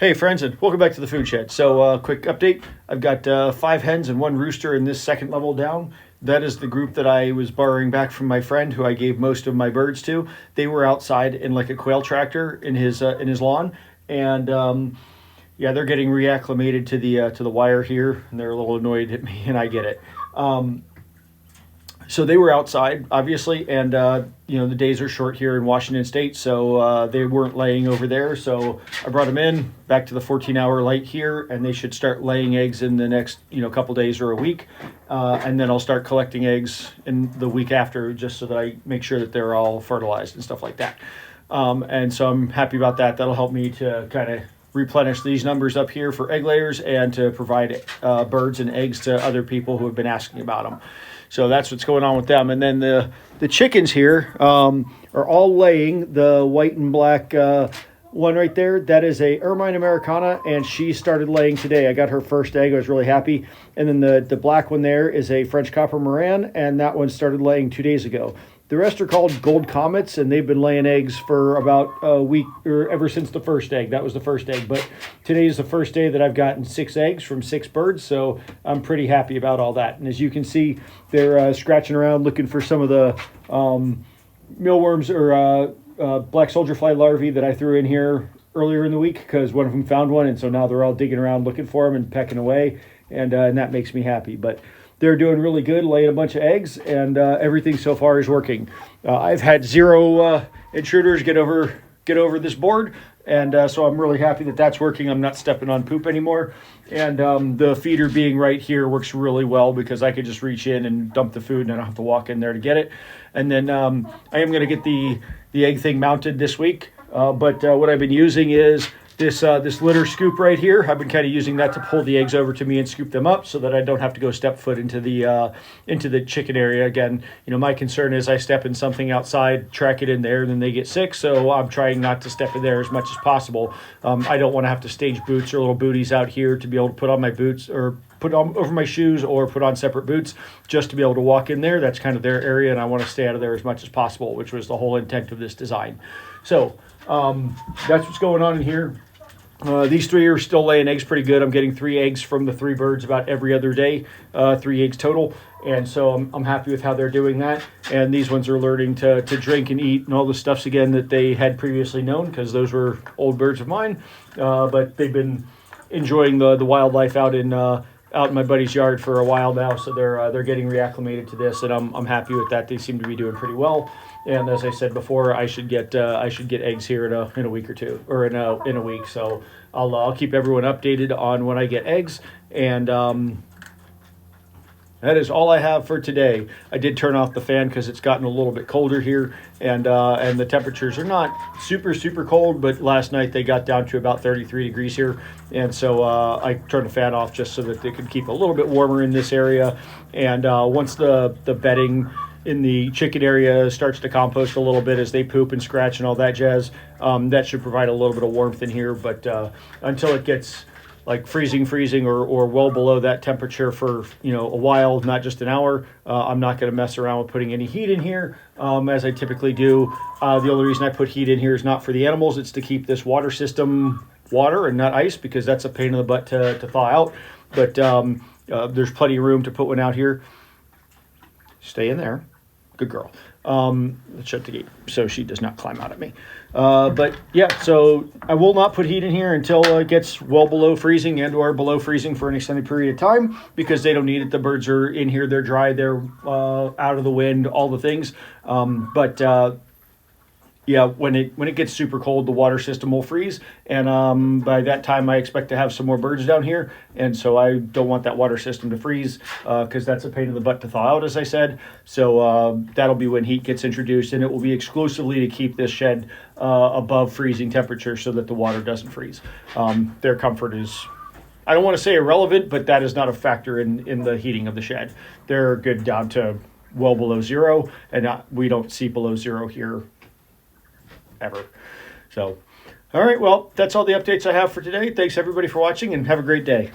Hey friends, and welcome back to the food shed. So quick update. I've got 5 hens and 1 rooster in this second level down. That is the group that I was borrowing back from my friend who I gave most of my birds to. They were outside in like a quail tractor in his lawn, and yeah, they're getting reacclimated to the wire here, and they're a little annoyed at me, and I get it. So they were outside, obviously, and the days are short here in Washington State, so they weren't laying over there. So I brought them in back to the 14-hour light here, and they should start laying eggs in the next couple days or a week, and then I'll start collecting eggs in the week after, just so that I make sure that they're all fertilized and stuff like that. And so I'm happy about that. That'll help me to kind of replenish these numbers up here for egg layers and to provide birds and eggs to other people who have been asking about them. So that's what's going on with them. And then the chickens here are all laying. The white and black one right there, that is a Ermine Americana, and she started laying today. I got her first egg. I was really happy. And then the black one there is a French Copper Moran, and that one started laying 2 days ago. The rest are called Gold Comets, and they've been laying eggs for about a week, or ever since the first egg. That was the first egg. But today is the first day that I've gotten 6 eggs from 6 birds, so I'm pretty happy about all that. And as you can see, they're scratching around looking for some of the mealworms or black soldier fly larvae that I threw in here earlier in the week, because one of them found one, and so now they're all digging around looking for them and pecking away, and that makes me happy. But they're doing really good, laying a bunch of eggs, and everything so far is working. I've had 0 intruders get over this board, and so I'm really happy that that's working. I'm not stepping on poop anymore, and the feeder being right here works really well, because I could just reach in and dump the food, and I don't have to walk in there to get it. And then I am going to get the egg thing mounted this week, but what I've been using is this litter scoop right here. I've been kind of using that to pull the eggs over to me and scoop them up, so that I don't have to go step foot into the chicken area again. My concern is I step in something outside, track it in there, and then they get sick. So I'm trying not to step in there as much as possible. I don't want to have to stage boots or little booties out here to be able to put on my boots, or put on over my shoes, or put on separate boots just to be able to walk in there. That's kind of their area, and I want to stay out of there as much as possible, which was the whole intent of this design. So that's what's going on in here. These 3 are still laying eggs pretty good. I'm getting 3 eggs from the 3 birds about every other day, 3 eggs total. And so I'm happy with how they're doing that. And these ones are learning to drink and eat and all the stuffs again that they had previously known, because those were old birds of mine. But they've been enjoying the wildlife out in my buddy's yard for a while now. So they're getting reacclimated to this, and I'm happy with that. They seem to be doing pretty well. And as I said before, I should get eggs here in a week or two, or in a week. So I'll keep everyone updated on when I get eggs. And that is all I have for today. I did turn off the fan because it's gotten a little bit colder here, and the temperatures are not super cold, but last night they got down to about 33 degrees here, and so I turned the fan off just so that they could keep a little bit warmer in this area. And once the bedding in the chicken area starts to compost a little bit as they poop and scratch and all that jazz, that should provide a little bit of warmth in here. But until it gets like freezing or well below that temperature for a while, not just an hour, I'm not going to mess around with putting any heat in here, as I typically do. The only reason I put heat in here is not for the animals. It's to keep this water system water and not ice, because that's a pain in the butt to thaw out. But there's plenty of room to put one out here. Stay in there. Good girl. Let's shut the gate so she does not climb out at me. But yeah, so I will not put heat in here until it gets well below freezing or below freezing for an extended period of time, because they don't need it. The birds are in here. They're dry. They're out of the wind, all the things. Yeah, when it gets super cold, the water system will freeze, and by that time I expect to have some more birds down here, and so I don't want that water system to freeze, because that's a pain in the butt to thaw out, as I said. So that'll be when heat gets introduced, and it will be exclusively to keep this shed above freezing temperature so that the water doesn't freeze. Their comfort is, I don't want to say irrelevant, but that is not a factor in the heating of the shed. They're good down to well below 0, and we don't see below 0 here ever. So, all right, well, that's all the updates I have for today. Thanks everybody for watching, and have a great day.